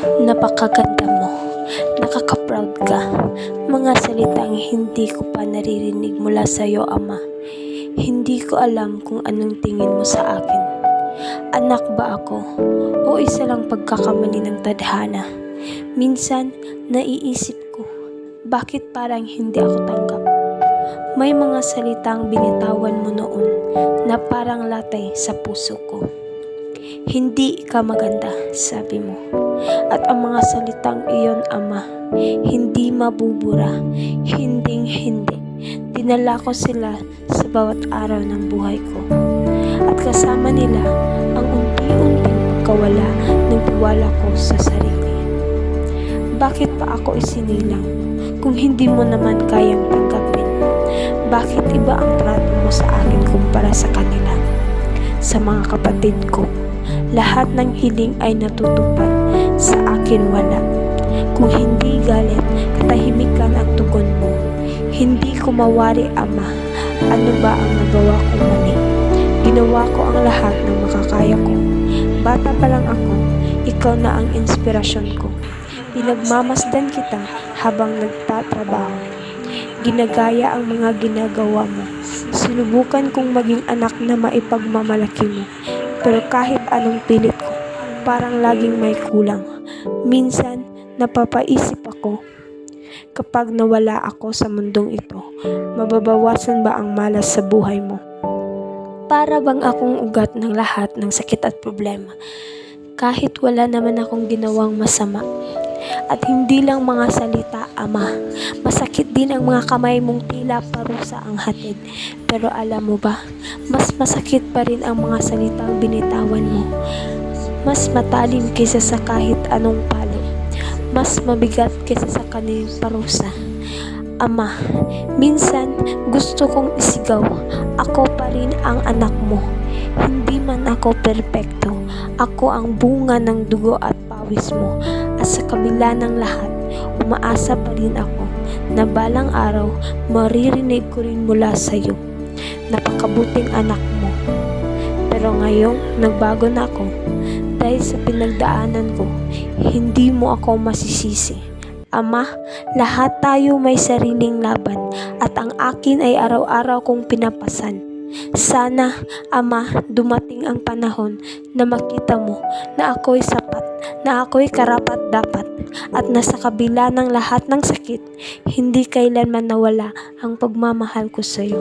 Napakaganda mo, nakaka-proud ka. Mga salitang hindi ko pa naririnig mula sa'yo, Ama. Hindi ko alam kung anong tingin mo sa akin. Anak ba ako o isa lang pagkakamali ng tadhana? Minsan, naiisip ko, bakit parang hindi ako tanggap? May mga salitang binitawan mo noon na parang latay sa puso ko. Hindi ka maganda, sabi mo. At ang mga salitang iyon, Ama, hindi mabubura, hinding-hindi. Dinala ko sila sa bawat araw ng buhay ko. At kasama nila ang unti-unting pagkawala ng tiwala ko sa sarili. Bakit pa ako isinilang kung hindi mo naman kayang tanggapin? Bakit iba ang trato mo sa akin kumpara sa kanila? Sa mga kapatid ko, lahat ng hiling ay natutupad, sa akin wala. Kung hindi galit, katahimikan ang tugon mo. Hindi ko mawari, Ama. Ano ba ang nagawa kong mali? Ginawa ko ang lahat ng makakaya ko. Bata pa lang ako, ikaw na ang inspirasyon ko. Pinagmamasdan kita habang nagtatrabaho. Ginagaya ang mga ginagawa mo. Sinubukan kong maging anak na maipagmamalaki mo. Pero kahit anong pilit ko, parang laging may kulang. Minsan, napapaisip ako, kapag nawala ako sa mundong ito, mababawasan ba ang malas sa buhay mo? Para bang akong ugat ng lahat ng sakit at problema, kahit wala naman akong ginawang masama. At hindi lang mga salita, Ama. Masakit din ang mga kamay mong tila parusa ang hatid. Pero alam mo ba, mas masakit pa rin ang mga salitang binitawan mo. Mas matalim kaysa sa kahit anong palo. Mas mabigat kaysa sa kanilang parusa. Ama, minsan gusto kong isigaw, ako pa rin ang anak mo. Hindi man ako perpekto, ako ang bunga ng dugo at pawis mo. At sa kabila ng lahat, umaasa pa rin ako na balang araw maririnig ko rin mula sa iyo. Napakabuting anak mo. Pero ngayong nagbago na ako, dahil sa pinagdaanan ko, hindi mo ako masisisi. Ama, lahat tayo may sariling laban at ang akin ay araw-araw kong pinapasan. Sana, Ama, dumating ang panahon na makita mo na ako'y sapat, na ako'y karapat-dapat at na sa kabila ng lahat ng sakit, hindi kailanman nawala ang pagmamahal ko sa iyo.